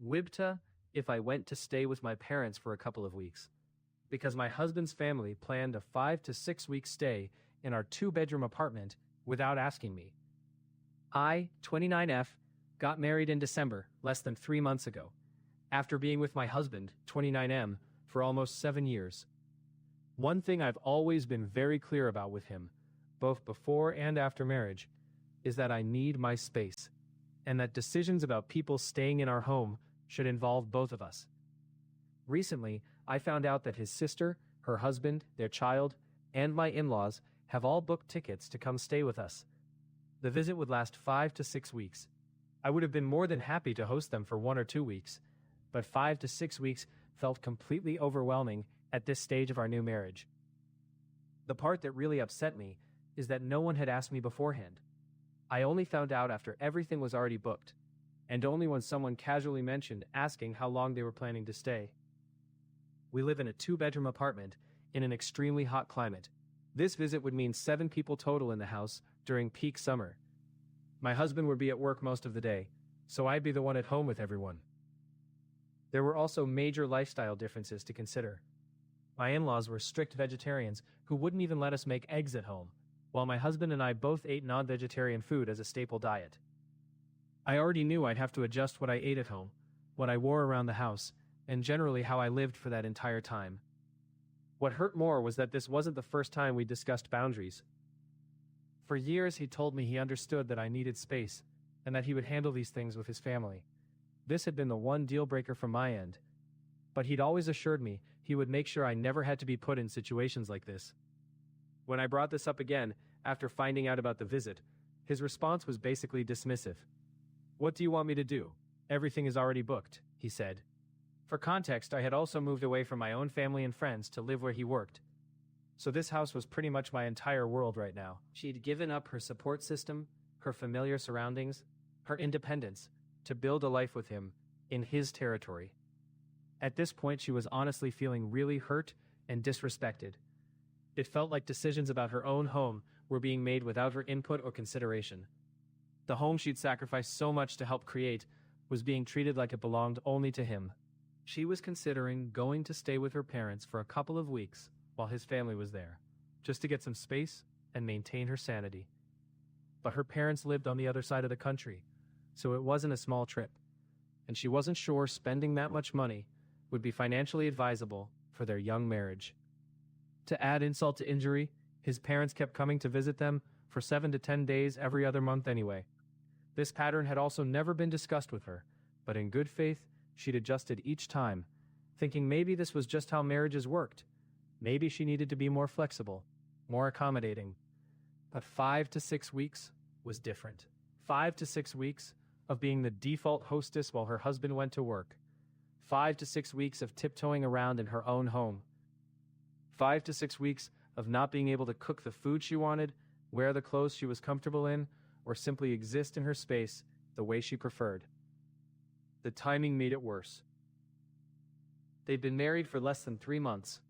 WIBTAH if I went to stay with my parents for a couple of weeks. Because my husband's family planned a 5 to 6 week stay in our 2-bedroom apartment without asking me. I, 29F, got married in December, less than 3 months ago, after being with my husband, 29M, for almost 7 years. One thing I've always been very clear about with him, both before and after marriage, is that I need my space, and that decisions about people staying in our home should involve both of us. Recently, I found out that his sister, her husband, their child, and my in-laws have all booked tickets to come stay with us. The visit would last 5 to 6 weeks. I would have been more than happy to host them for 1 or 2 weeks, but 5 to 6 weeks felt completely overwhelming at this stage of our new marriage. The part that really upset me is that no one had asked me beforehand. I only found out after everything was already booked, and only when someone casually mentioned asking how long they were planning to stay. We live in a 2-bedroom apartment in an extremely hot climate. This visit would mean 7 people total in the house during peak summer. My husband would be at work most of the day, so I'd be the one at home with everyone. There were also major lifestyle differences to consider. My in-laws were strict vegetarians who wouldn't even let us make eggs at home, while my husband and I both ate non-vegetarian food as a staple diet. I already knew I'd have to adjust what I ate at home, what I wore around the house, and generally how I lived for that entire time. What hurt more was that this wasn't the first time we discussed boundaries. For years he told me he understood that I needed space, and that he would handle these things with his family. This had been the one deal breaker from my end. But he'd always assured me he would make sure I never had to be put in situations like this. When I brought this up again, after finding out about the visit, his response was basically dismissive. "What do you want me to do? Everything is already booked," he said. For context, I had also moved away from my own family and friends to live where he worked. So this house was pretty much my entire world right now. She'd given up her support system, her familiar surroundings, her independence, to build a life with him, in his territory. At this point, she was honestly feeling really hurt and disrespected. It felt like decisions about her own home were being made without her input or consideration. The home she'd sacrificed so much to help create was being treated like it belonged only to him. She was considering going to stay with her parents for a couple of weeks while his family was there, just to get some space and maintain her sanity. But her parents lived on the other side of the country, so it wasn't a small trip, and she wasn't sure spending that much money would be financially advisable for their young marriage. To add insult to injury, his parents kept coming to visit them for 7 to 10 days every other month anyway. This pattern had also never been discussed with her, but in good faith, she'd adjusted each time, thinking maybe this was just how marriages worked. Maybe she needed to be more flexible, more accommodating. But 5 to 6 weeks was different. 5 to 6 weeks of being the default hostess while her husband went to work. 5 to 6 weeks of tiptoeing around in her own home. 5 to 6 weeks of not being able to cook the food she wanted, wear the clothes she was comfortable in, or simply exist in her space the way she preferred. The timing made it worse. They'd been married for less than 3 months.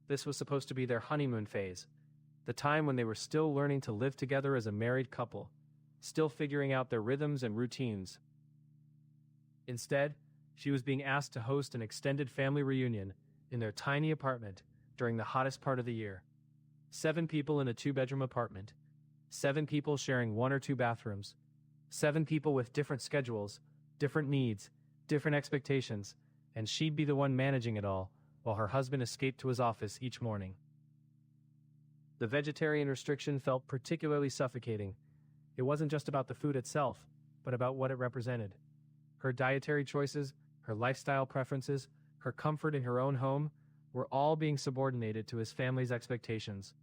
This was supposed to be their honeymoon phase, the time when they were still learning to live together as a married couple, still figuring out their rhythms and routines. Instead, she was being asked to host an extended family reunion in their tiny apartment during the hottest part of the year. 7 people in a 2-bedroom apartment. 7 people sharing 1 or 2 bathrooms. 7 people with different schedules, different needs, different expectations, and she'd be the one managing it all, while her husband escaped to his office each morning. The vegetarian restriction felt particularly suffocating. It wasn't just about the food itself, but about what it represented. Her dietary choices, her lifestyle preferences, her comfort in her own home, were all being subordinated to his family's expectations.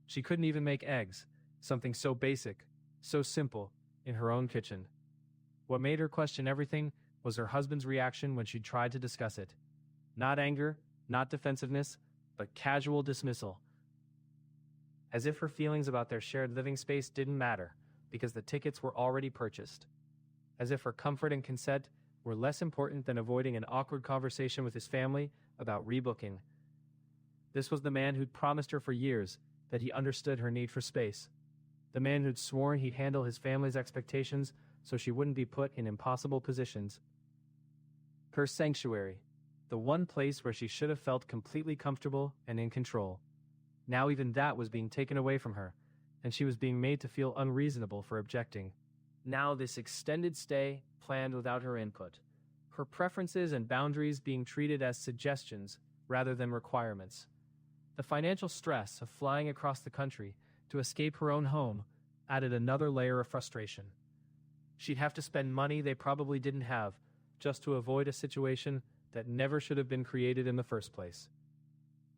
She couldn't even make eggs, something so basic, so simple, in her own kitchen. What made her question everything was her husband's reaction when she tried to discuss it. Not anger, not defensiveness, but casual dismissal. As if her feelings about their shared living space didn't matter, because the tickets were already purchased. As if her comfort and consent were less important than avoiding an awkward conversation with his family about rebooking. This was the man who'd promised her for years that he understood her need for space. The man who'd sworn he'd handle his family's expectations so she wouldn't be put in impossible positions. Her sanctuary, the one place where she should have felt completely comfortable and in control. Now even that was being taken away from her, and she was being made to feel unreasonable for objecting. Now this extended stay, planned without her input. Her preferences and boundaries being treated as suggestions rather than requirements. The financial stress of flying across the country to escape her own home added another layer of frustration. She'd have to spend money they probably didn't have just to avoid a situation that never should have been created in the first place.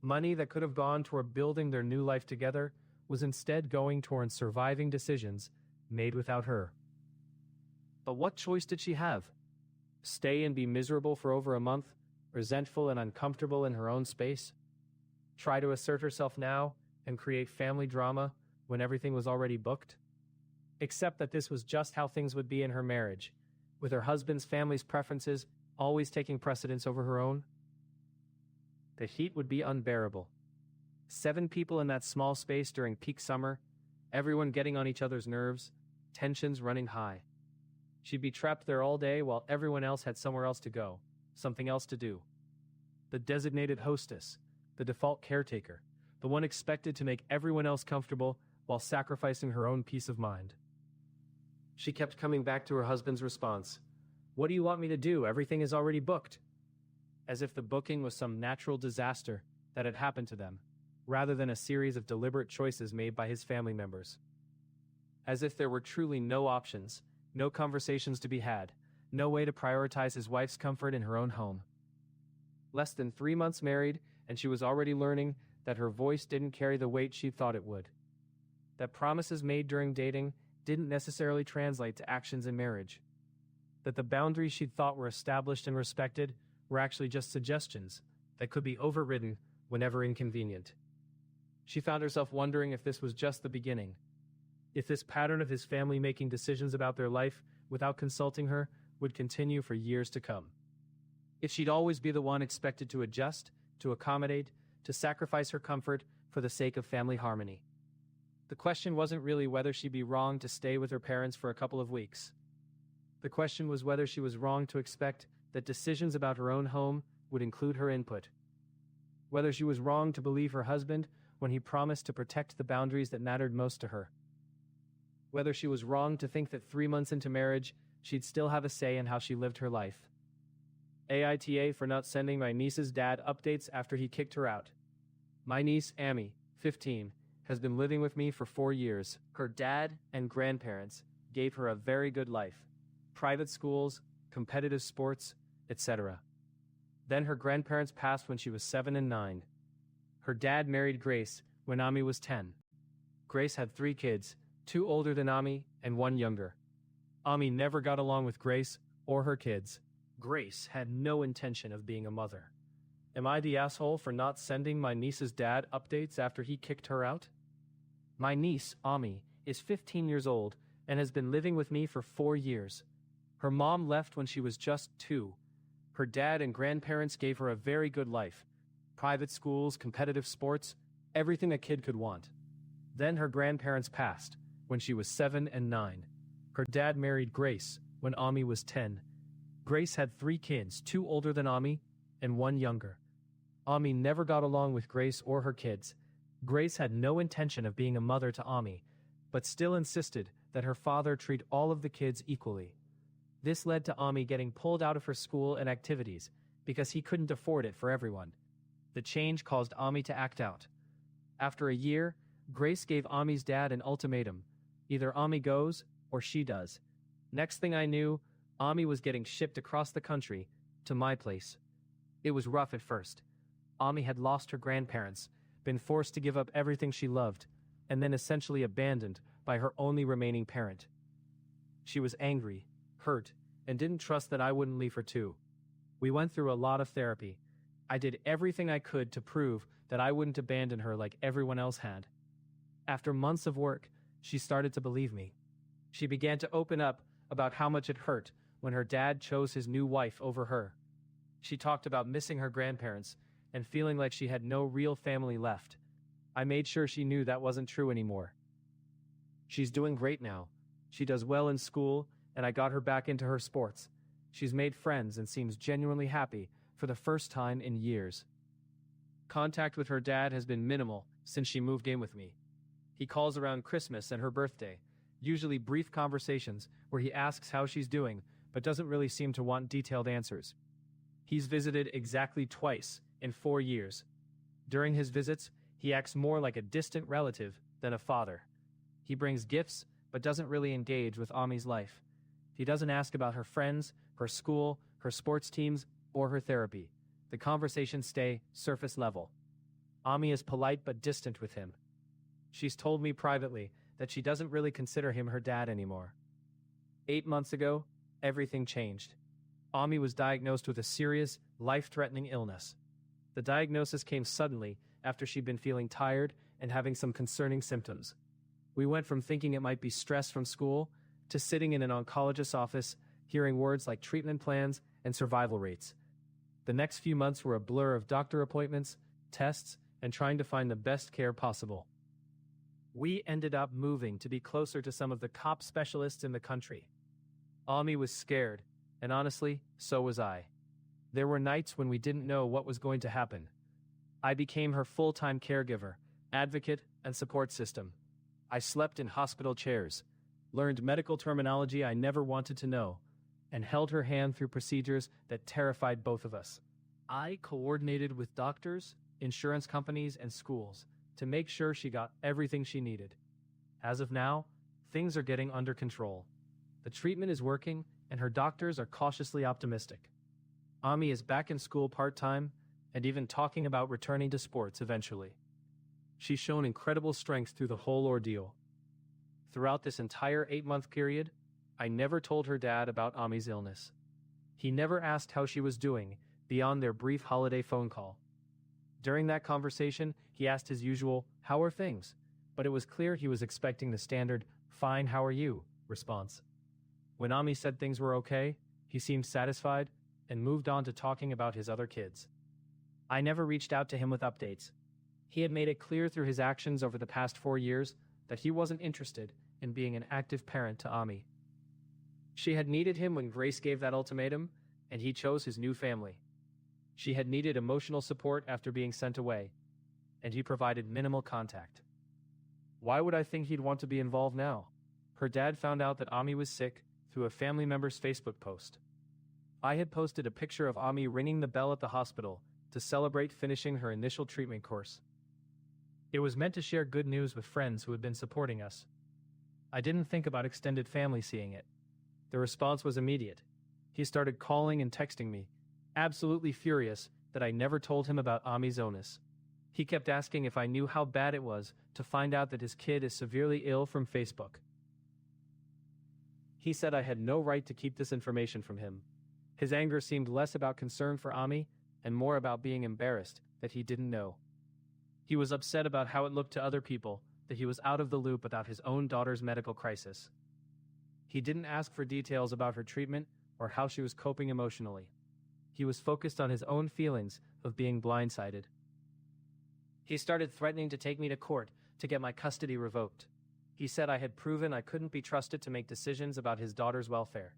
Money that could have gone toward building their new life together was instead going toward surviving decisions made without her. But what choice did she have? Stay and be miserable for over a month, resentful and uncomfortable in her own space? Try to assert herself now and create family drama when everything was already booked? Except that this was just how things would be in her marriage, with her husband's family's preferences always taking precedence over her own. The heat would be unbearable. 7 people in that small space during peak summer, everyone getting on each other's nerves, tensions running high. She'd be trapped there all day while everyone else had somewhere else to go, something else to do. The designated hostess, the default caretaker, the one expected to make everyone else comfortable while sacrificing her own peace of mind. She kept coming back to her husband's response. "What do you want me to do? Everything is already booked." As if the booking was some natural disaster that had happened to them, rather than a series of deliberate choices made by his family members. As if there were truly no options, no conversations to be had, no way to prioritize his wife's comfort in her own home. Less than 3 months married, and she was already learning that her voice didn't carry the weight she thought it would. That promises made during dating didn't necessarily translate to actions in marriage. That the boundaries she'd thought were established and respected were actually just suggestions that could be overridden whenever inconvenient. She found herself wondering if this was just the beginning. If this pattern of his family making decisions about their life without consulting her would continue for years to come. If she'd always be the one expected to adjust, to accommodate, to sacrifice her comfort for the sake of family harmony. The question wasn't really whether she'd be wrong to stay with her parents for a couple of weeks. The question was whether she was wrong to expect that decisions about her own home would include her input. Whether she was wrong to believe her husband when he promised to protect the boundaries that mattered most to her. Whether she was wrong to think that 3 months into marriage, she'd still have a say in how she lived her life. AITA for not sending my niece's dad updates after he kicked her out. My niece, Amy, 15, has been living with me for 4 years. Her dad and grandparents gave her a very good life. Private schools, competitive sports, etc. Then her grandparents passed when she was 7 and 9. Her dad married Grace when Ami was 10. Grace had 3 kids, 2 older than Ami and 1 younger. Ami never got along with Grace or her kids. Grace had no intention of being a mother. Am I the asshole for not sending my niece's dad updates after he kicked her out? My niece, Ami, is 15 years old and has been living with me for 4 years. Her mom left when she was just 2. Her dad and grandparents gave her a very good life. Private schools, competitive sports, everything a kid could want. Then her grandparents passed when she was 7 and 9. Her dad married Grace when Ami was 10. Grace had 3 kids, 2 older than Ami and 1 younger. Ami never got along with Grace or her kids. Grace had no intention of being a mother to Ami, but still insisted that her father treat all of the kids equally. This led to Ami getting pulled out of her school and activities because he couldn't afford it for everyone. The change caused Ami to act out. After a year, Grace gave Ami's dad an ultimatum. Either Ami goes or she does. Next thing I knew, Ami was getting shipped across the country to my place. It was rough at first. Ami had lost her grandparents, been forced to give up everything she loved, and then essentially abandoned by her only remaining parent. She was angry, hurt, and didn't trust that I wouldn't leave her too. We went through a lot of therapy. I did everything I could to prove that I wouldn't abandon her like everyone else had. After months of work, she started to believe me. She began to open up about how much it hurt when her dad chose his new wife over her. She talked about missing her grandparents and feeling like she had no real family left. I made sure she knew that wasn't true anymore. She's doing great now. She does well in school, and I got her back into her sports. She's made friends and seems genuinely happy for the first time in years. Contact with her dad has been minimal since she moved in with me. He calls around Christmas and her birthday, usually brief conversations where he asks how she's doing but doesn't really seem to want detailed answers. He's visited exactly twice in 4 years. During his visits, he acts more like a distant relative than a father. He brings gifts but doesn't really engage with Ami's life. He doesn't ask about her friends, her school, her sports teams, or her therapy. The conversations stay surface level. Ami is polite but distant with him. She's told me privately that she doesn't really consider him her dad anymore. 8 months ago, everything changed. Ami was diagnosed with a serious, life-threatening illness. The diagnosis came suddenly after she'd been feeling tired and having some concerning symptoms. We went from thinking it might be stress from school to sitting in an oncologist's office, hearing words like treatment plans and survival rates. The next few months were a blur of doctor appointments, tests, and trying to find the best care possible. We ended up moving to be closer to some of the top specialists in the country. Ami was scared, and honestly, so was I. There were nights when we didn't know what was going to happen. I became her full-time caregiver, advocate, and support system. I slept in hospital chairs, learned medical terminology I never wanted to know, and held her hand through procedures that terrified both of us. I coordinated with doctors, insurance companies, and schools to make sure she got everything she needed. As of now, things are getting under control. The treatment is working, and her doctors are cautiously optimistic. Ami is back in school part-time, and even talking about returning to sports eventually. She's shown incredible strength through the whole ordeal. Throughout this entire 8-month period, I never told her dad about Ami's illness. He never asked how she was doing beyond their brief holiday phone call. During that conversation, he asked his usual, "How are things?" But it was clear he was expecting the standard, "Fine, how are you?" response. When Ami said things were okay, he seemed satisfied and moved on to talking about his other kids. I never reached out to him with updates. He had made it clear through his actions over the past 4 years that he wasn't interested in being an active parent to Ami. She had needed him when Grace gave that ultimatum, and he chose his new family. She had needed emotional support after being sent away, and he provided minimal contact. Why would I think he'd want to be involved now? Her dad found out that Ami was sick through a family member's Facebook post. I had posted a picture of Ami ringing the bell at the hospital to celebrate finishing her initial treatment course. It was meant to share good news with friends who had been supporting us. I didn't think about extended family seeing it. The response was immediate. He started calling and texting me, absolutely furious that I never told him about Ami's illness. He kept asking if I knew how bad it was to find out that his kid is severely ill from Facebook. He said I had no right to keep this information from him. His anger seemed less about concern for Ami and more about being embarrassed that he didn't know. He was upset about how it looked to other people that he was out of the loop about his own daughter's medical crisis. He didn't ask for details about her treatment or how she was coping emotionally. He was focused on his own feelings of being blindsided. He started threatening to take me to court to get my custody revoked. He said I had proven I couldn't be trusted to make decisions about his daughter's welfare.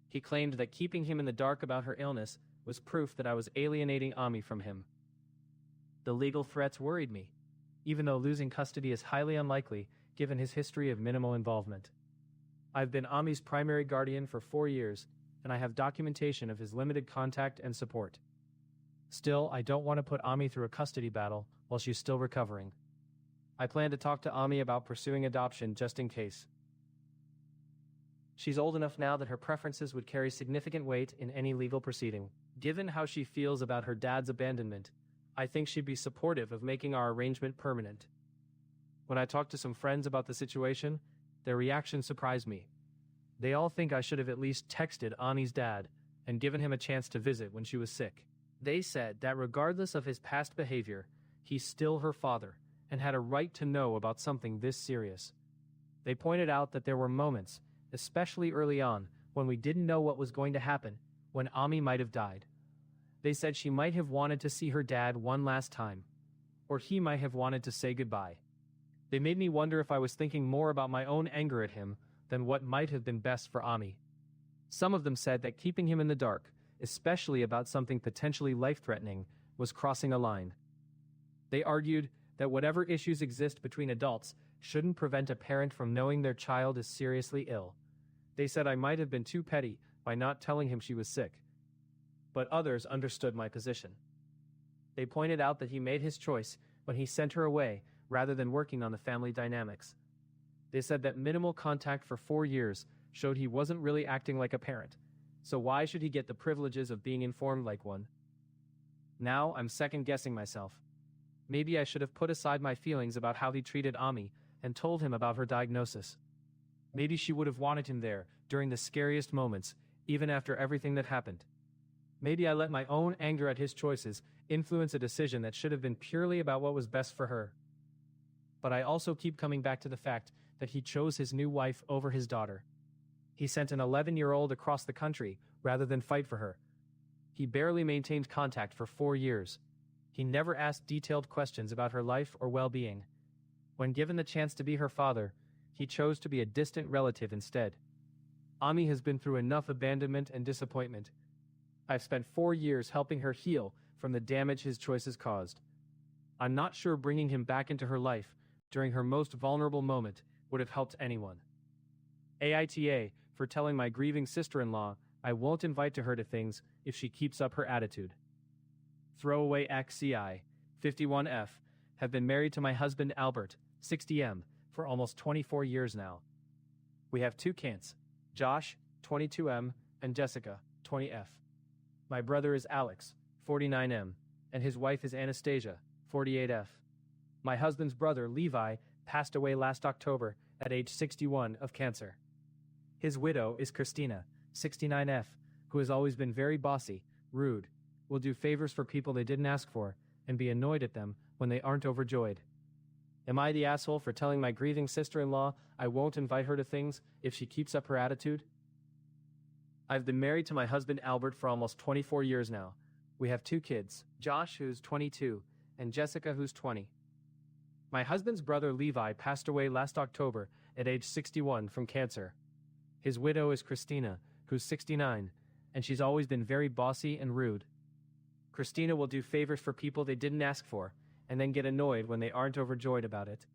He claimed that keeping him in the dark about her illness was proof that I was alienating Ami from him. The legal threats worried me, even though losing custody is highly unlikely given his history of minimal involvement. I've been Ami's primary guardian for 4 years, and I have documentation of his limited contact and support. Still, I don't want to put Ami through a custody battle while she's still recovering. I plan to talk to Ami about pursuing adoption just in case. She's old enough now that her preferences would carry significant weight in any legal proceeding. Given how she feels about her dad's abandonment, I think she'd be supportive of making our arrangement permanent. When I talked to some friends about the situation, their reaction surprised me. They all think I should have at least texted Ani's dad and given him a chance to visit when she was sick. They said that regardless of his past behavior, he's still her father and had a right to know about something this serious. They pointed out that there were moments, especially early on, when we didn't know what was going to happen, when Ami might have died. They said she might have wanted to see her dad one last time, or he might have wanted to say goodbye. They made me wonder if I was thinking more about my own anger at him than what might have been best for Ami. Some of them said that keeping him in the dark, especially about something potentially life-threatening, was crossing a line. They argued that whatever issues exist between adults shouldn't prevent a parent from knowing their child is seriously ill. They said I might have been too petty by not telling him she was sick. But others understood my position. They pointed out that he made his choice when he sent her away rather than working on the family dynamics. They said that minimal contact for 4 years showed he wasn't really acting like a parent, so why should he get the privileges of being informed like one? Now I'm second-guessing myself. Maybe I should have put aside my feelings about how he treated Ami and told him about her diagnosis. Maybe she would have wanted him there during the scariest moments, even after everything that happened. Maybe I let my own anger at his choices influence a decision that should have been purely about what was best for her. But I also keep coming back to the fact that he chose his new wife over his daughter. He sent an 11-year-old across the country rather than fight for her. He barely maintained contact for 4 years. He never asked detailed questions about her life or well-being. When given the chance to be her father, he chose to be a distant relative instead. Ami has been through enough abandonment and disappointment. I've spent 4 years helping her heal from the damage his choices caused. I'm not sure bringing him back into her life during her most vulnerable moment would have helped anyone. AITA for telling my grieving sister-in-law I won't invite her to things if she keeps up her attitude. Throwaway XCI, 51F, have been married to my husband Albert, 60M, for almost 24 years now. We have 2 kids, Josh, 22M, and Jessica, 20F. My brother is Alex, 49M, and his wife is Anastasia, 48F. My husband's brother, Levi, passed away last October at age 61 of cancer. His widow is Christina, 69F, who has always been very bossy, rude, will do favors for people they didn't ask for, and be annoyed at them when they aren't overjoyed. Am I the asshole for telling my grieving sister-in-law I won't invite her to things if she keeps up her attitude? I've been married to my husband Albert for almost 24 years now. We have 2 kids, Josh, who's 22, and Jessica, who's 20. My husband's brother Levi passed away last October at age 61 from cancer. His widow is Christina, who's 69, and she's always been very bossy and rude. Christina will do favors for people they didn't ask for, and then get annoyed when they aren't overjoyed about it.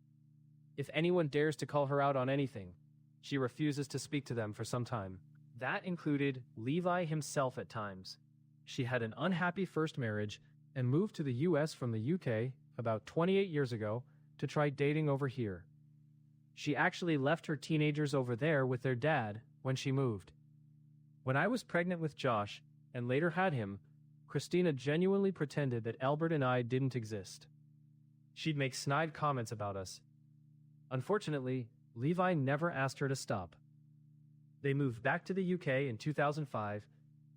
If anyone dares to call her out on anything, she refuses to speak to them for some time. That included Levi himself at times. She had an unhappy first marriage and moved to the US from the UK about 28 years ago to try dating over here. She actually left her teenagers over there with their dad when she moved. When I was pregnant with Josh and later had him, Christina genuinely pretended that Albert and I didn't exist. She'd make snide comments about us. Unfortunately, Levi never asked her to stop. They moved back to the UK in 2005,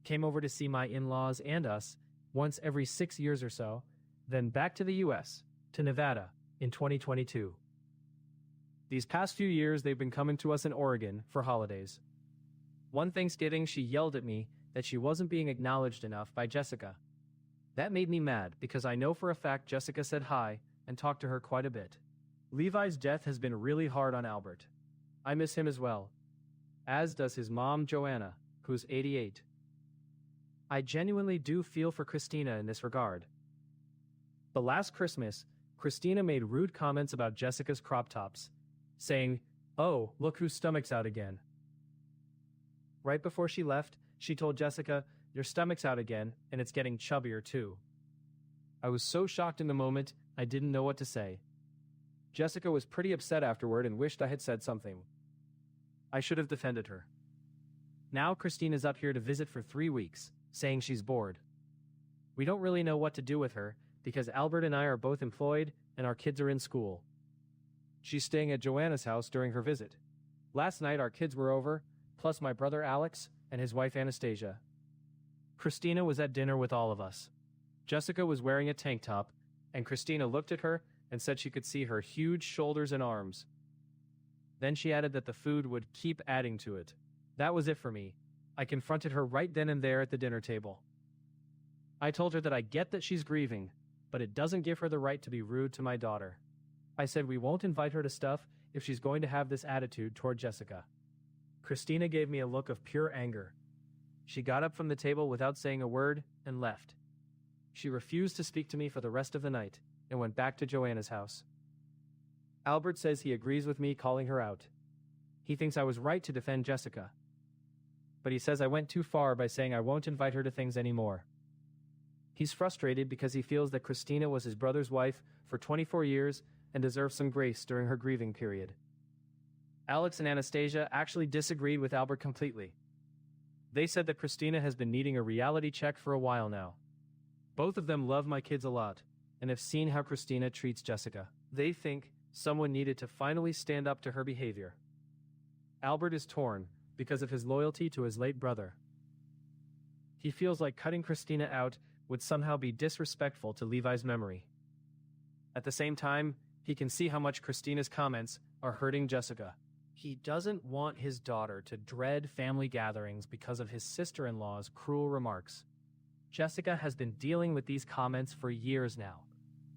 came over to see my in-laws and us once every 6 years or so, then back to the US, to Nevada, in 2022. These past few years they've been coming to us in Oregon for holidays. One Thanksgiving she yelled at me that she wasn't being acknowledged enough by Jessica. That made me mad because I know for a fact Jessica said hi and talked to her quite a bit. Levi's death has been really hard on Albert. I miss him as well, as does his mom Joanna, who's 88. I genuinely do feel for Christina in this regard. The last Christmas, Christina made rude comments about Jessica's crop tops, saying, "Oh, look whose stomach's out again." Right before she left, she told Jessica, "Your stomach's out again, and it's getting chubbier too." I was so shocked in the moment, I didn't know what to say. Jessica was pretty upset afterward and wished I had said something. I should have defended her. Now Christina's up here to visit for 3 weeks, saying she's bored. We don't really know what to do with her because Albert and I are both employed and our kids are in school. She's staying at Joanna's house during her visit. Last night our kids were over, plus my brother Alex and his wife Anastasia. Christina was at dinner with all of us. Jessica was wearing a tank top, and Christina looked at her and said she could see her huge shoulders and arms. Then she added that the food would keep adding to it. That was it for me. I confronted her right then and there at the dinner table. I told her that I get that she's grieving, but it doesn't give her the right to be rude to my daughter. I said we won't invite her to stuff if she's going to have this attitude toward Jessica. Christina gave me a look of pure anger. She got up from the table without saying a word and left. She refused to speak to me for the rest of the night and went back to Joanna's house. Albert says he agrees with me calling her out. He thinks I was right to defend Jessica. But he says I went too far by saying I won't invite her to things anymore. He's frustrated because he feels that Christina was his brother's wife for 24 years and deserves some grace during her grieving period. Alex and Anastasia actually disagreed with Albert completely. They said that Christina has been needing a reality check for a while now. Both of them love my kids a lot and have seen how Christina treats Jessica. They think someone needed to finally stand up to her behavior. Albert is torn because of his loyalty to his late brother. He feels like cutting Christina out would somehow be disrespectful to Levi's memory. At the same time, he can see how much Christina's comments are hurting Jessica. He doesn't want his daughter to dread family gatherings because of his sister-in-law's cruel remarks. Jessica has been dealing with these comments for years now.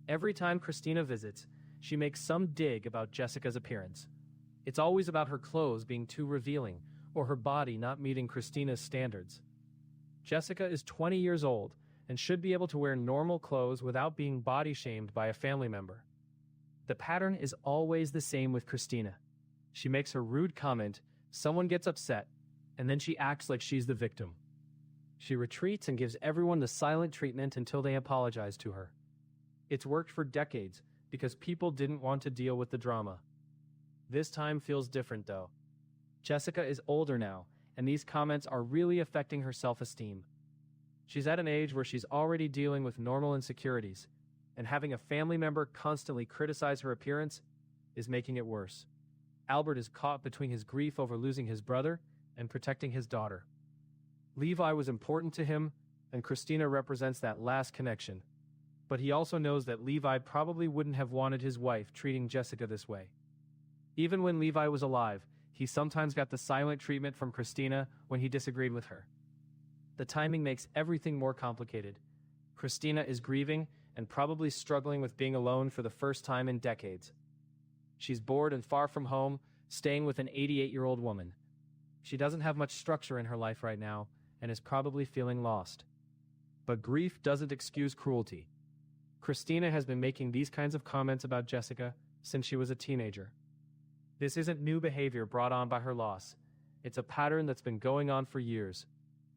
Every time Christina visits, she makes some dig about Jessica's appearance. It's always about her clothes being too revealing or her body not meeting Christina's standards. Jessica is 20 years old and should be able to wear normal clothes without being body-shamed by a family member. The pattern is always the same with Christina. She makes a rude comment, someone gets upset, and then she acts like she's the victim. She retreats and gives everyone the silent treatment until they apologize to her. It's worked for decades because people didn't want to deal with the drama. This time feels different though. Jessica is older now, and these comments are really affecting her self-esteem. She's at an age where she's already dealing with normal insecurities, and having a family member constantly criticize her appearance is making it worse. Albert is caught between his grief over losing his brother and protecting his daughter. Levi was important to him, and Christina represents that last connection. But he also knows that Levi probably wouldn't have wanted his wife treating Jessica this way. Even when Levi was alive, he sometimes got the silent treatment from Christina when he disagreed with her. The timing makes everything more complicated. Christina is grieving and probably struggling with being alone for the first time in decades. She's bored and far from home, staying with an 88-year-old woman. She doesn't have much structure in her life right now and is probably feeling lost. But grief doesn't excuse cruelty. Christina has been making these kinds of comments about Jessica since she was a teenager. This isn't new behavior brought on by her loss. It's a pattern that's been going on for years,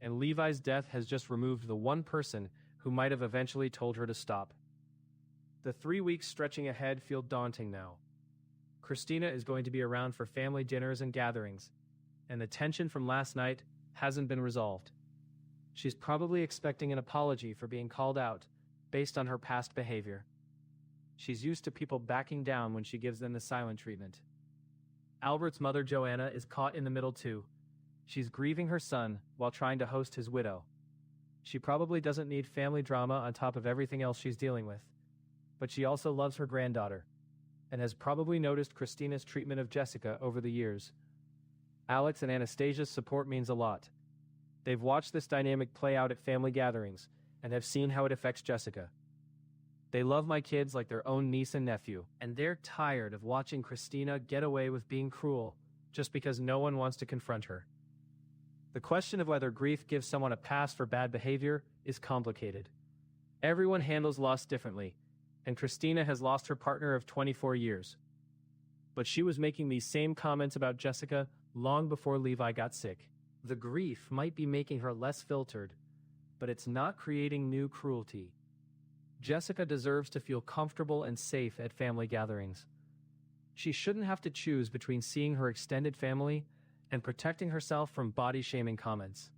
and Levi's death has just removed the one person who might have eventually told her to stop. The 3 weeks stretching ahead feel daunting now. Christina is going to be around for family dinners and gatherings, and the tension from last night hasn't been resolved. She's probably expecting an apology for being called out based on her past behavior. She's used to people backing down when she gives them the silent treatment. Albert's mother, Joanna, is caught in the middle too. She's grieving her son while trying to host his widow. She probably doesn't need family drama on top of everything else she's dealing with, but she also loves her granddaughter and has probably noticed Christina's treatment of Jessica over the years. Alex and Anastasia's support means a lot. They've watched this dynamic play out at family gatherings and have seen how it affects Jessica. They love my kids like their own niece and nephew, and they're tired of watching Christina get away with being cruel just because no one wants to confront her. The question of whether grief gives someone a pass for bad behavior is complicated. Everyone handles loss differently, and Christina has lost her partner of 24 years. But she was making these same comments about Jessica long before Levi got sick. The grief might be making her less filtered, but it's not creating new cruelty. Jessica deserves to feel comfortable and safe at family gatherings. She shouldn't have to choose between seeing her extended family and protecting herself from body-shaming comments.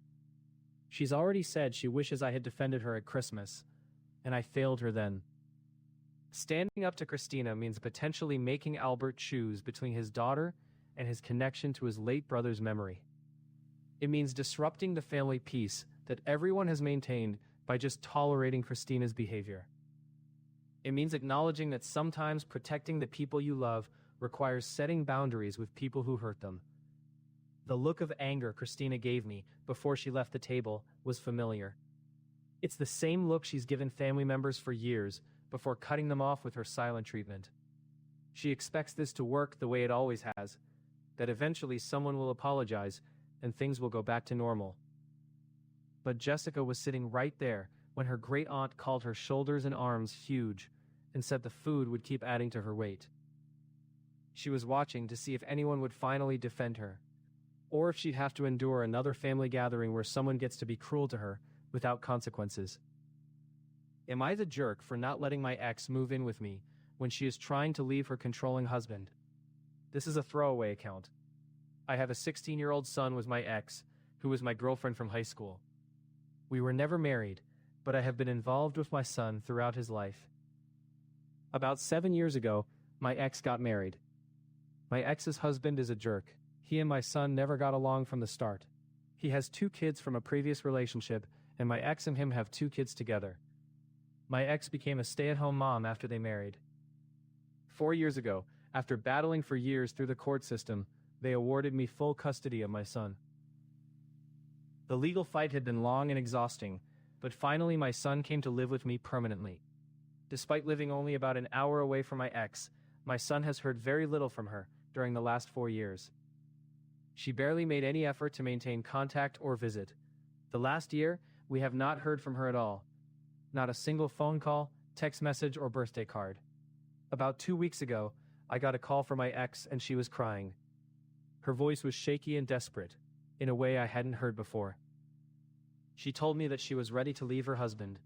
She's already said she wishes I had defended her at Christmas, and I failed her then. Standing up to Christina means potentially making Albert choose between his daughter and his connection to his late brother's memory. It means disrupting the family peace that everyone has maintained by just tolerating Christina's behavior. It means acknowledging that sometimes protecting the people you love requires setting boundaries with people who hurt them. The look of anger Christina gave me before she left the table was familiar. It's the same look she's given family members for years before cutting them off with her silent treatment. She expects this to work the way it always has, that eventually someone will apologize and things will go back to normal. but Jessica was sitting right there when her great aunt called her shoulders and arms huge and said the food would keep adding to her weight. She was watching to see if anyone would finally defend her, or if she'd have to endure another family gathering where someone gets to be cruel to her without consequences. Am I the jerk for not letting my ex move in with me when she is trying to leave her controlling husband? This is a throwaway account. I have a 16-year-old son with my ex, who was my girlfriend from high school. We were never married, but I have been involved with my son throughout his life. About 7 years ago, my ex got married. My ex's husband is a jerk. He and my son never got along from the start. He has 2 kids from a previous relationship, and my ex and him have 2 kids together. My ex became a stay-at-home mom after they married. 4 years ago, after battling for years through the court system, they awarded me full custody of my son. The legal fight had been long and exhausting, but finally my son came to live with me permanently. Despite living only about an hour away from my ex, my son has heard very little from her during the last 4 years. She barely made any effort to maintain contact or visit. The last year, we have not heard from her at all. Not a single phone call, text message, or birthday card. About 2 weeks ago, I got a call from my ex and she was crying. Her voice was shaky and desperate, in a way I hadn't heard before. She told me that she was ready to leave her husband.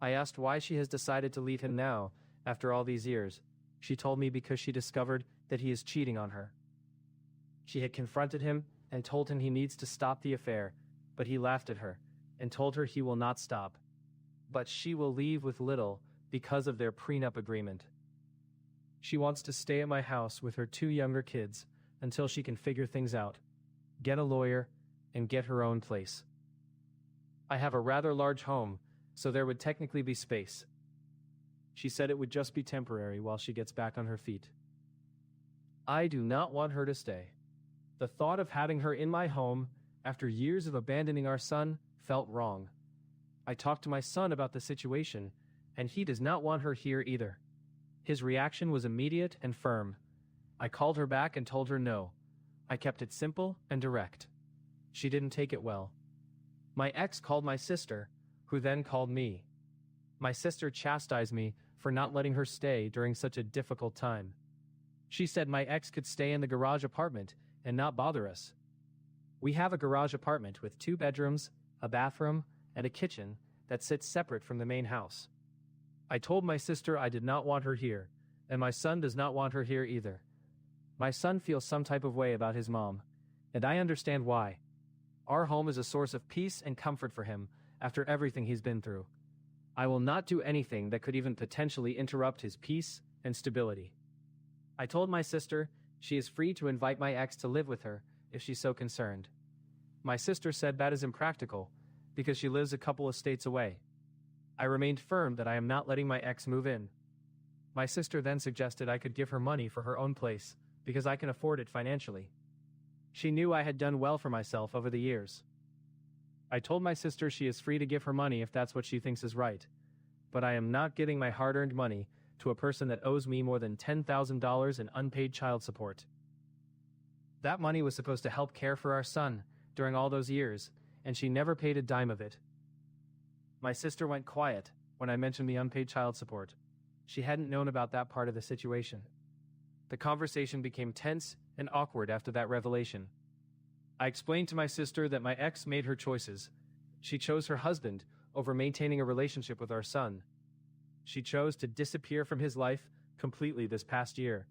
I asked why she has decided to leave him now, after all these years. She told me because she discovered that he is cheating on her. She had confronted him and told him he needs to stop the affair, but he laughed at her and told her he will not stop. But she will leave with little because of their prenup agreement. She wants to stay at my house with her 2 younger kids until she can figure things out, get a lawyer, and get her own place. I have a rather large home, so there would technically be space. She said it would just be temporary while she gets back on her feet. I do not want her to stay. The thought of having her in my home after years of abandoning our son felt wrong. I talked to my son about the situation, and he does not want her here either. His reaction was immediate and firm. I called her back and told her no. I kept it simple and direct. She didn't take it well. My ex called my sister, who then called me. My sister chastised me for not letting her stay during such a difficult time. She said my ex could stay in the garage apartment and not bother us. We have a garage apartment with 2 bedrooms, a bathroom, and a kitchen that sits separate from the main house. I told my sister I did not want her here, and my son does not want her here either. My son feels some type of way about his mom, and I understand why. Our home is a source of peace and comfort for him after everything he's been through. I will not do anything that could even potentially interrupt his peace and stability. I told my sister she is free to invite my ex to live with her if she's so concerned. My sister said that is impractical because she lives a couple of states away. I remained firm that I am not letting my ex move in. My sister then suggested I could give her money for her own place because I can afford it financially. She knew I had done well for myself over the years. I told my sister she is free to give her money if that's what she thinks is right, but I am not giving my hard-earned money to a person that owes me more than $10,000 in unpaid child support. That money was supposed to help care for our son during all those years, and she never paid a dime of it. My sister went quiet when I mentioned the unpaid child support. She hadn't known about that part of the situation. The conversation became tense and awkward after that revelation. I explained to my sister that my ex made her choices. She chose her husband over maintaining a relationship with our son. She chose to disappear from his life completely this past year.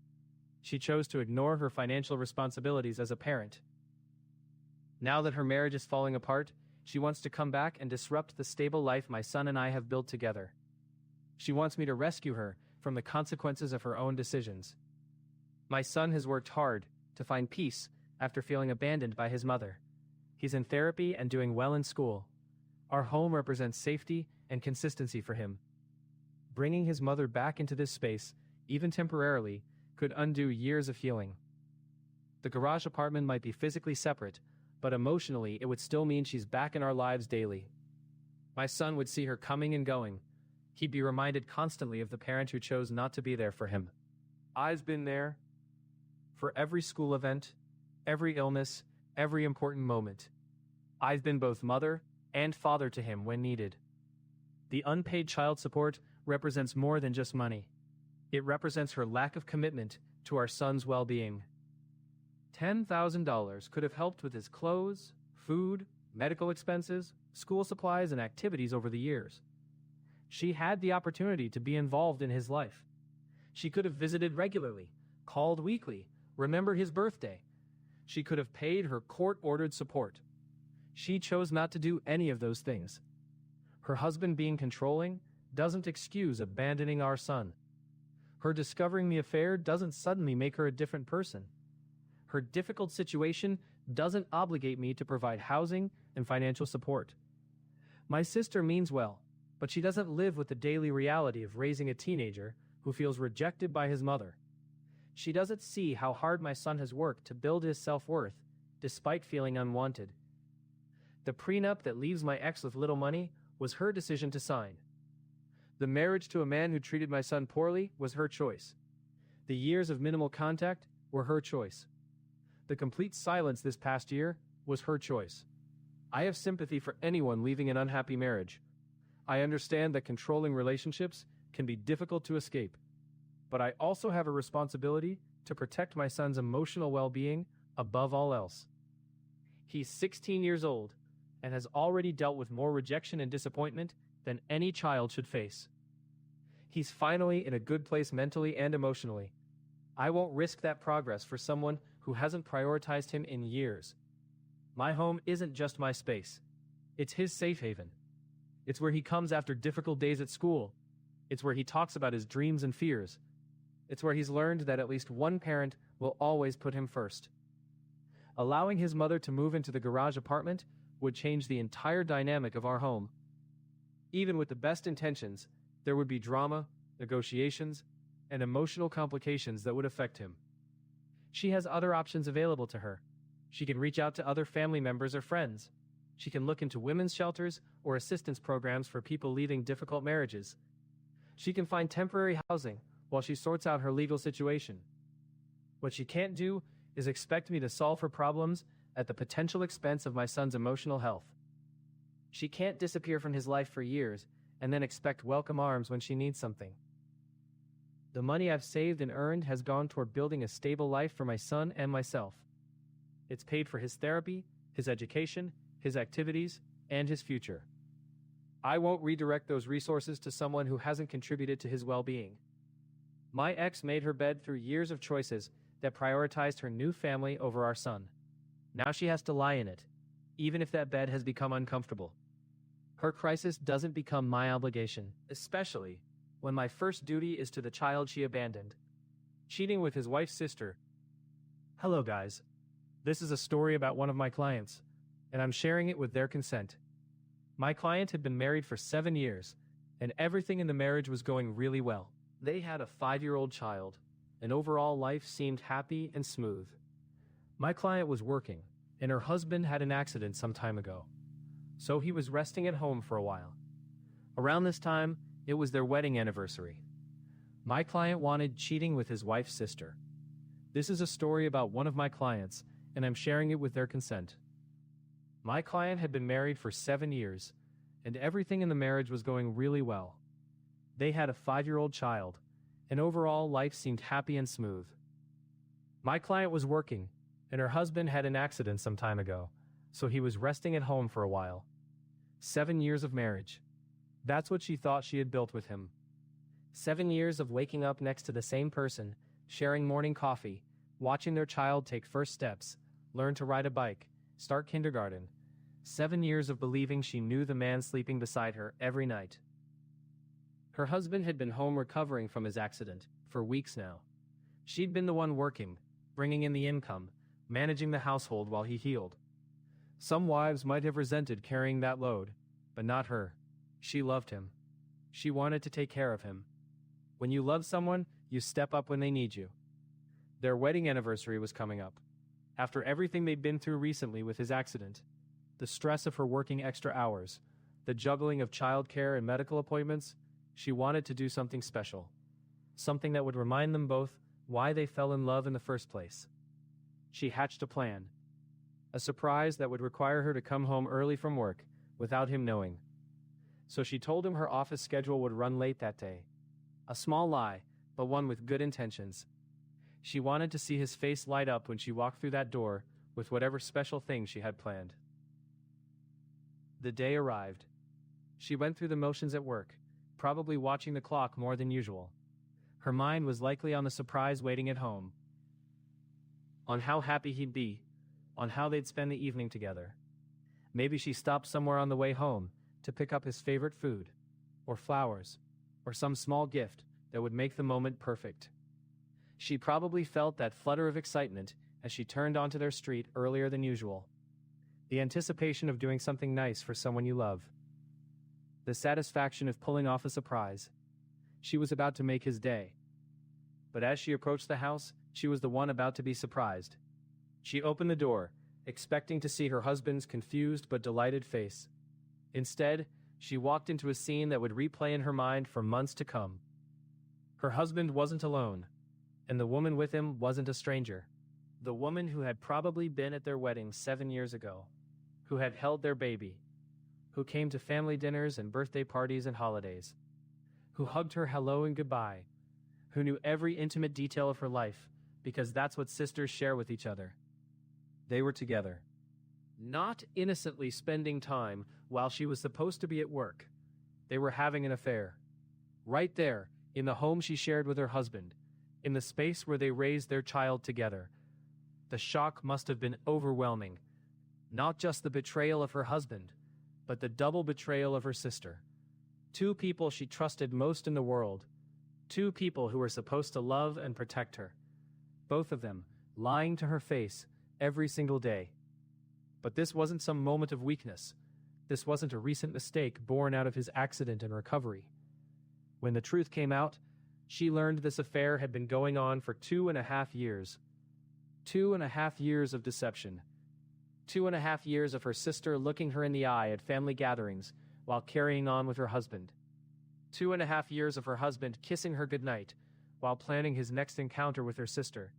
She chose to ignore her financial responsibilities as a parent. Now that her marriage is falling apart, she wants to come back and disrupt the stable life my son and I have built together. She wants me to rescue her from the consequences of her own decisions. My son has worked hard to find peace after feeling abandoned by his mother. He's in therapy and doing well in school. Our home represents safety and consistency for him. Bringing his mother back into this space, even temporarily, could undo years of healing. The garage apartment might be physically separate, but emotionally it would still mean she's back in our lives daily. My son would see her coming and going. He'd be reminded constantly of the parent who chose not to be there for him. I've been there for every school event, every illness, every important moment. I've been both mother, and father to him when needed. The unpaid child support represents more than just money. It represents her lack of commitment to our son's well-being. $10,000 could have helped with his clothes, food, medical expenses, school supplies, and activities over the years. She had the opportunity to be involved in his life. She could have visited regularly, called weekly, remembered his birthday. She could have paid her court-ordered support. She chose not to do any of those things. Her husband being controlling doesn't excuse abandoning our son. Her discovering the affair doesn't suddenly make her a different person. Her difficult situation doesn't obligate me to provide housing and financial support. My sister means well, but she doesn't live with the daily reality of raising a teenager who feels rejected by his mother. She doesn't see how hard my son has worked to build his self-worth, despite feeling unwanted. The prenup that leaves my ex with little money was her decision to sign. The marriage to a man who treated my son poorly was her choice. The years of minimal contact were her choice. The complete silence this past year was her choice. I have sympathy for anyone leaving an unhappy marriage. I understand that controlling relationships can be difficult to escape, but I also have a responsibility to protect my son's emotional well-being above all else. He's 16 years old and has already dealt with more rejection and disappointment than any child should face. He's finally in a good place mentally and emotionally. I won't risk that progress for someone who hasn't prioritized him in years. My home isn't just my space. It's his safe haven. It's where he comes after difficult days at school. It's where he talks about his dreams and fears. It's where he's learned that at least one parent will always put him first. Allowing his mother to move into the garage apartment would change the entire dynamic of our home. Even with the best intentions, there would be drama, negotiations, and emotional complications that would affect him. She has other options available to her. She can reach out to other family members or friends. She can look into women's shelters or assistance programs for people leaving difficult marriages. She can find temporary housing while she sorts out her legal situation. What she can't do is expect me to solve her problems at the potential expense of my son's emotional health. She can't disappear from his life for years and then expect welcome arms when she needs something. The money I've saved and earned has gone toward building a stable life for my son and myself. It's paid for his therapy, his education, his activities, and his future. I won't redirect those resources to someone who hasn't contributed to his well-being. My ex made her bed through years of choices that prioritized her new family over our son. Now she has to lie in it, even if that bed has become uncomfortable. Her crisis doesn't become my obligation, especially when my first duty is to the child she abandoned. Cheating with his wife's sister. Hello guys. This is a story about one of my clients, and I'm sharing it with their consent. My client had been married for 7 years, and everything in the marriage was going really well. They had a 5-year-old child, and overall life seemed happy and smooth. My client was working, and her husband had an accident some time ago, so he was resting at home for a while. Around this time, it was their wedding anniversary. My client wanted cheating with his wife's sister. This is a story about one of my clients, and I'm sharing it with their consent. My client had been married for 7 years, and everything in the marriage was going really well. They had a 5-year-old child, and overall life seemed happy and smooth. My client was working, and her husband had an accident some time ago, so he was resting at home for a while. 7 years of marriage. That's what she thought she had built with him. 7 years of waking up next to the same person, sharing morning coffee, watching their child take first steps, learn to ride a bike, start kindergarten. 7 years of believing she knew the man sleeping beside her every night. Her husband had been home recovering from his accident for weeks now. She'd been the one working, bringing in the income, managing the household while he healed. Some wives might have resented carrying that load, but not her. She loved him. She wanted to take care of him. When you love someone, you step up when they need you. Their wedding anniversary was coming up. After everything they'd been through recently with his accident, the stress of her working extra hours, the juggling of childcare and medical appointments, she wanted to do something special. Something that would remind them both why they fell in love in the first place. She hatched a plan. A surprise that would require her to come home early from work, without him knowing. So she told him her office schedule would run late that day. A small lie, but one with good intentions. She wanted to see his face light up when she walked through that door with whatever special thing she had planned. The day arrived. She went through the motions at work, probably watching the clock more than usual. Her mind was likely on the surprise waiting at home, on how happy he'd be, on how they'd spend the evening together. Maybe she stopped somewhere on the way home to pick up his favorite food, or flowers, or some small gift that would make the moment perfect. She probably felt that flutter of excitement as she turned onto their street earlier than usual. The anticipation of doing something nice for someone you love. The satisfaction of pulling off a surprise. She was about to make his day. But as she approached the house, she was the one about to be surprised. She opened the door, expecting to see her husband's confused but delighted face. Instead, she walked into a scene that would replay in her mind for months to come. Her husband wasn't alone, and the woman with him wasn't a stranger. The woman who had probably been at their wedding 7 years ago, who had held their baby, who came to family dinners and birthday parties and holidays, who hugged her hello and goodbye, who knew every intimate detail of her life, because that's what sisters share with each other. They were together, not innocently spending time while she was supposed to be at work. They were having an affair. Right there, in the home she shared with her husband, in the space where they raised their child together. The shock must have been overwhelming. Not just the betrayal of her husband, but the double betrayal of her sister. Two people she trusted most in the world. Two people who were supposed to love and protect her. Both of them lying to her face every single day. But this wasn't some moment of weakness. This wasn't a recent mistake born out of his accident and recovery. When the truth came out, she learned this affair had been going on for 2.5 years. 2.5 years of deception. 2.5 years of her sister looking her in the eye at family gatherings while carrying on with her husband. 2.5 years of her husband kissing her goodnight while planning his next encounter with her sister.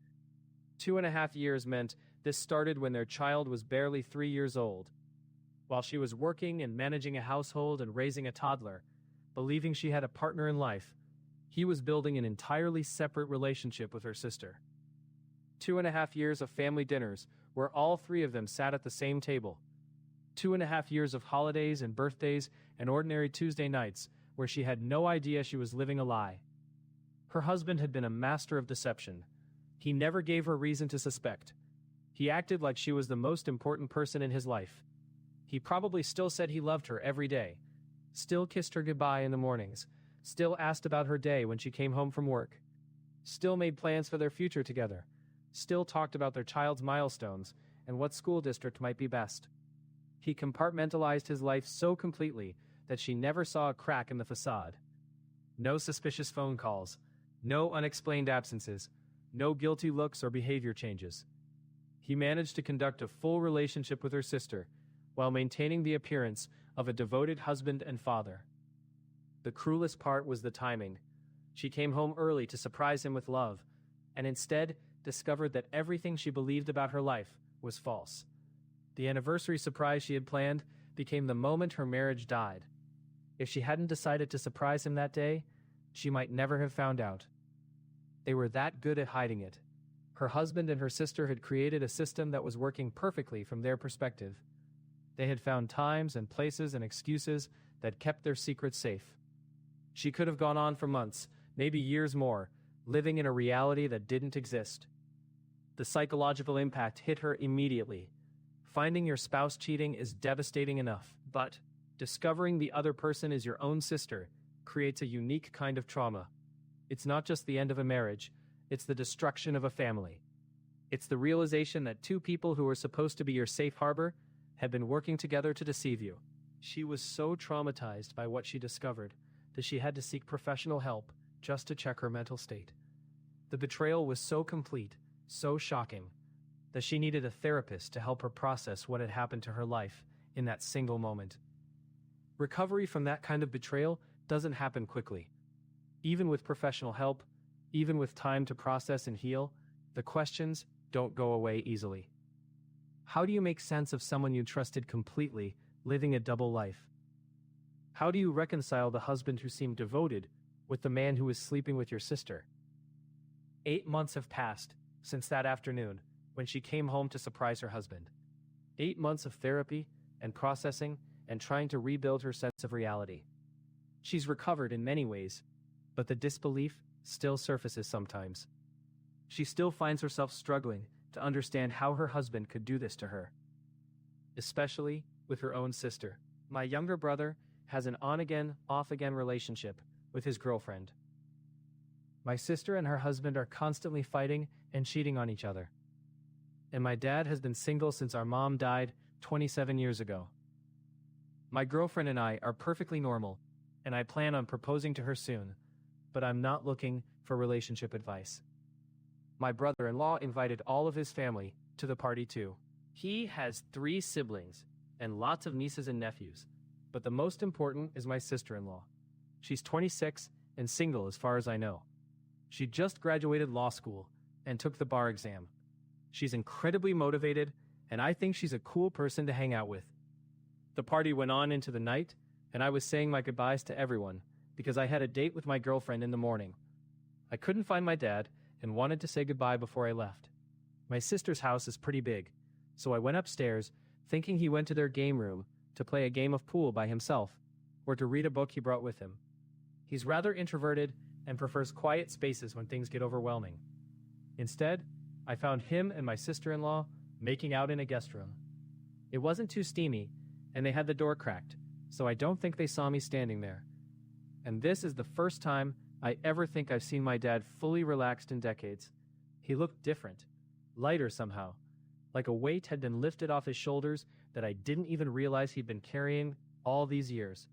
2.5 years meant this started when their child was barely 3 years old. While she was working and managing a household and raising a toddler, believing she had a partner in life, he was building an entirely separate relationship with her sister. 2.5 years of family dinners where all three of them sat at the same table. 2.5 years of holidays and birthdays and ordinary Tuesday nights where she had no idea she was living a lie. Her husband had been a master of deception. He never gave her reason to suspect. He acted like she was the most important person in his life. He probably still said he loved her every day, still kissed her goodbye in the mornings, still asked about her day when she came home from work, still made plans for their future together, still talked about their child's milestones and what school district might be best. He compartmentalized his life so completely that she never saw a crack in the facade. No suspicious phone calls, no unexplained absences, no guilty looks or behavior changes. He managed to conduct a full relationship with her sister while maintaining the appearance of a devoted husband and father. The cruelest part was the timing. She came home early to surprise him with love, and instead discovered that everything she believed about her life was false. The anniversary surprise she had planned became the moment her marriage died. If she hadn't decided to surprise him that day, she might never have found out. They were that good at hiding it. Her husband and her sister had created a system that was working perfectly from their perspective. They had found times and places and excuses that kept their secrets safe. She could have gone on for months, maybe years more, living in a reality that didn't exist. The psychological impact hit her immediately. Finding your spouse cheating is devastating enough, but discovering the other person is your own sister creates a unique kind of trauma. It's not just the end of a marriage, it's the destruction of a family. It's the realization that two people who were supposed to be your safe harbor had been working together to deceive you. She was so traumatized by what she discovered that she had to seek professional help just to check her mental state. The betrayal was so complete, so shocking, that she needed a therapist to help her process what had happened to her life in that single moment. Recovery from that kind of betrayal doesn't happen quickly. Even with professional help, even with time to process and heal, the questions don't go away easily. How do you make sense of someone you trusted completely living a double life. How do you reconcile the husband who seemed devoted with the man who was sleeping with your sister? 8 months have passed since that afternoon when she came home to surprise her husband. 8 months of therapy and processing and trying to rebuild her sense of reality. She's recovered in many ways, but the disbelief still surfaces sometimes. She still finds herself struggling to understand how her husband could do this to her, especially with her own sister. My younger brother has an on-again, off-again relationship with his girlfriend. My sister and her husband are constantly fighting and cheating on each other. And my dad has been single since our mom died 27 years ago. My girlfriend and I are perfectly normal, and I plan on proposing to her soon, but I'm not looking for relationship advice. My brother-in-law invited all of his family to the party too. He has 3 siblings and lots of nieces and nephews, but the most important is my sister-in-law. She's 26 and single as far as I know. She just graduated law school and took the bar exam. She's incredibly motivated, and I think she's a cool person to hang out with. The party went on into the night, and I was saying my goodbyes to everyone because I had a date with my girlfriend in the morning. I couldn't find my dad and wanted to say goodbye before I left. My sister's house is pretty big, so I went upstairs thinking he went to their game room to play a game of pool by himself or to read a book he brought with him. He's rather introverted and prefers quiet spaces when things get overwhelming. Instead, I found him and my sister-in-law making out in a guest room. It wasn't too steamy, and they had the door cracked, so I don't think they saw me standing there. And this is the first time I ever think I've seen my dad fully relaxed in decades. He looked different, lighter somehow, like a weight had been lifted off his shoulders that I didn't even realize he'd been carrying all these years.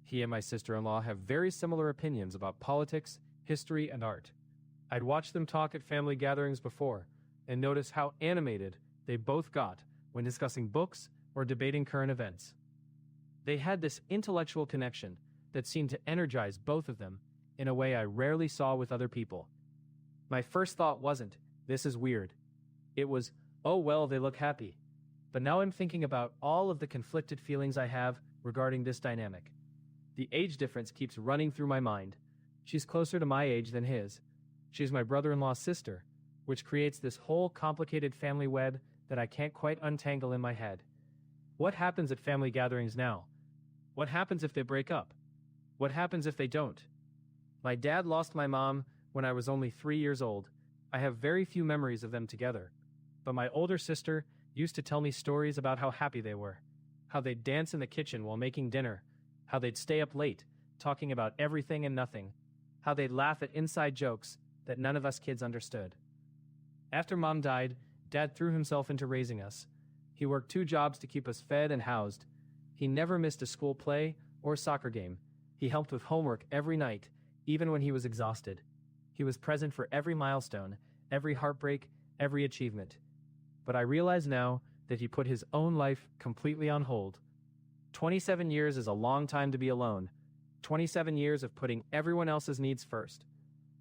He and my sister-in-law have very similar opinions about politics, history, and art. I'd watched them talk at family gatherings before and noticed how animated they both got when discussing books or debating current events. They had this intellectual connection that seemed to energize both of them in a way I rarely saw with other people. My first thought wasn't, "This is weird." It was, "Oh well, they look happy." But now I'm thinking about all of the conflicted feelings I have regarding this dynamic. The age difference keeps running through my mind. She's closer to my age than his. She's my brother-in-law's sister, which creates this whole complicated family web that I can't quite untangle in my head. What happens at family gatherings now? What happens if they break up? What happens if they don't? My dad lost my mom when I was only 3 years old. I have very few memories of them together, but my older sister used to tell me stories about how happy they were, how they'd dance in the kitchen while making dinner, how they'd stay up late, talking about everything and nothing, how they'd laugh at inside jokes that none of us kids understood. After Mom died, Dad threw himself into raising us. He worked 2 jobs to keep us fed and housed. He never missed a school play or soccer game. He helped with homework every night, even when he was exhausted. He was present for every milestone, every heartbreak, every achievement. But I realize now that he put his own life completely on hold. 27 years is a long time to be alone. 27 years of putting everyone else's needs first.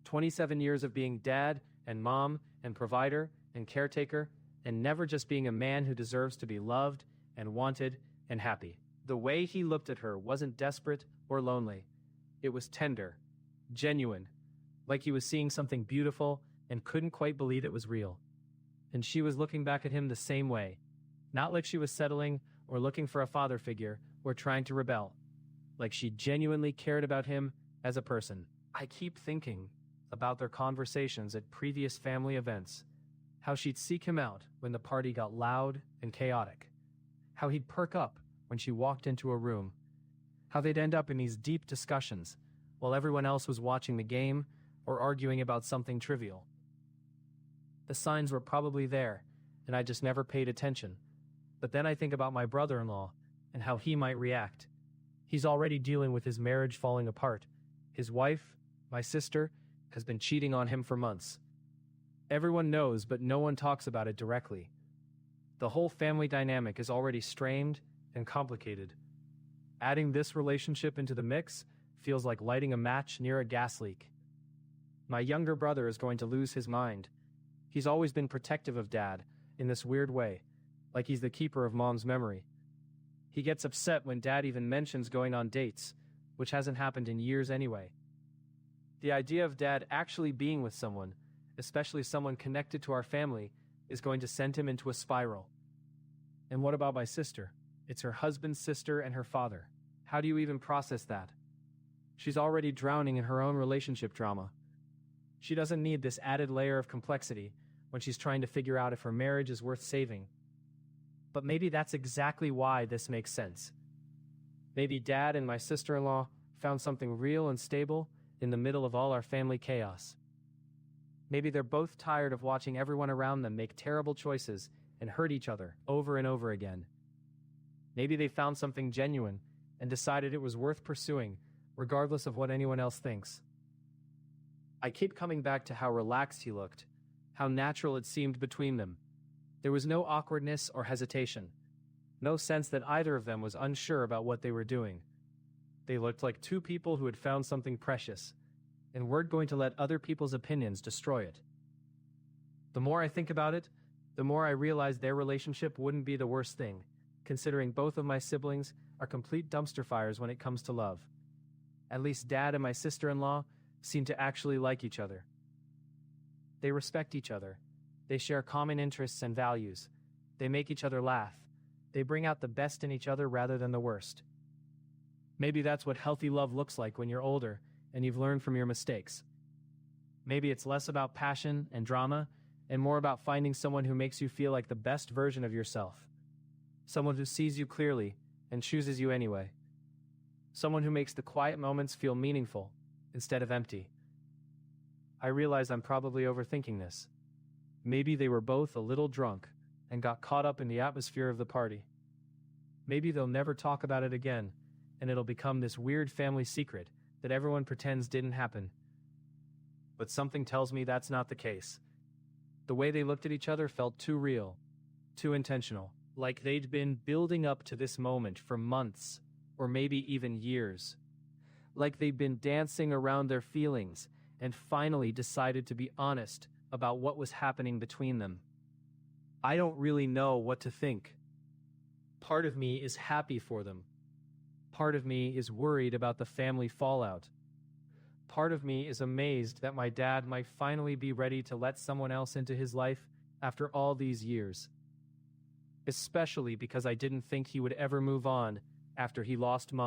27 years of being dad and mom and provider and caretaker and never just being a man who deserves to be loved and wanted and happy. The way he looked at her wasn't desperate or lonely. It was tender, genuine, like he was seeing something beautiful and couldn't quite believe it was real. And she was looking back at him the same way, not like she was settling or looking for a father figure or trying to rebel, like she genuinely cared about him as a person. I keep thinking about their conversations at previous family events, how she'd seek him out when the party got loud and chaotic, how he'd perk up when she walked into a room, how they'd end up in these deep discussions while everyone else was watching the game or arguing about something trivial. The signs were probably there, and I just never paid attention. But then I think about my brother-in-law and how he might react. He's already dealing with his marriage falling apart. His wife, my sister, has been cheating on him for months. Everyone knows, but no one talks about it directly. The whole family dynamic is already strained and complicated. Adding this relationship into the mix feels like lighting a match near a gas leak. My younger brother is going to lose his mind. He's always been protective of Dad in this weird way, like he's the keeper of Mom's memory. He gets upset when Dad even mentions going on dates, which hasn't happened in years anyway. The idea of Dad actually being with someone, especially someone connected to our family, is going to send him into a spiral. And what about my sister? It's her husband's sister and her father. How do you even process that? She's already drowning in her own relationship drama. She doesn't need this added layer of complexity when she's trying to figure out if her marriage is worth saving. But maybe that's exactly why this makes sense. Maybe Dad and my sister-in-law found something real and stable in the middle of all our family chaos. Maybe they're both tired of watching everyone around them make terrible choices and hurt each other over and over again. Maybe they found something genuine and decided it was worth pursuing, regardless of what anyone else thinks. I keep coming back to how relaxed he looked, how natural it seemed between them. There was no awkwardness or hesitation, no sense that either of them was unsure about what they were doing. They looked like two people who had found something precious, and weren't going to let other people's opinions destroy it. The more I think about it, the more I realize their relationship wouldn't be the worst thing, considering both of my siblings are complete dumpster fires when it comes to love. At least Dad and my sister-in-law seem to actually like each other. They respect each other. They share common interests and values. They make each other laugh. They bring out the best in each other rather than the worst. Maybe that's what healthy love looks like when you're older and you've learned from your mistakes. Maybe it's less about passion and drama and more about finding someone who makes you feel like the best version of yourself. Someone who sees you clearly and chooses you anyway. Someone who makes the quiet moments feel meaningful instead of empty. I realize I'm probably overthinking this. Maybe they were both a little drunk and got caught up in the atmosphere of the party. Maybe they'll never talk about it again, and it'll become this weird family secret that everyone pretends didn't happen. But something tells me that's not the case. The way they looked at each other felt too real, too intentional, like they'd been building up to this moment for months, or maybe even years. Like they'd been dancing around their feelings and finally decided to be honest about what was happening between them. I don't really know what to think. Part of me is happy for them. Part of me is worried about the family fallout. Part of me is amazed that my dad might finally be ready to let someone else into his life after all these years. Especially because I didn't think he would ever move on after he lost Mom.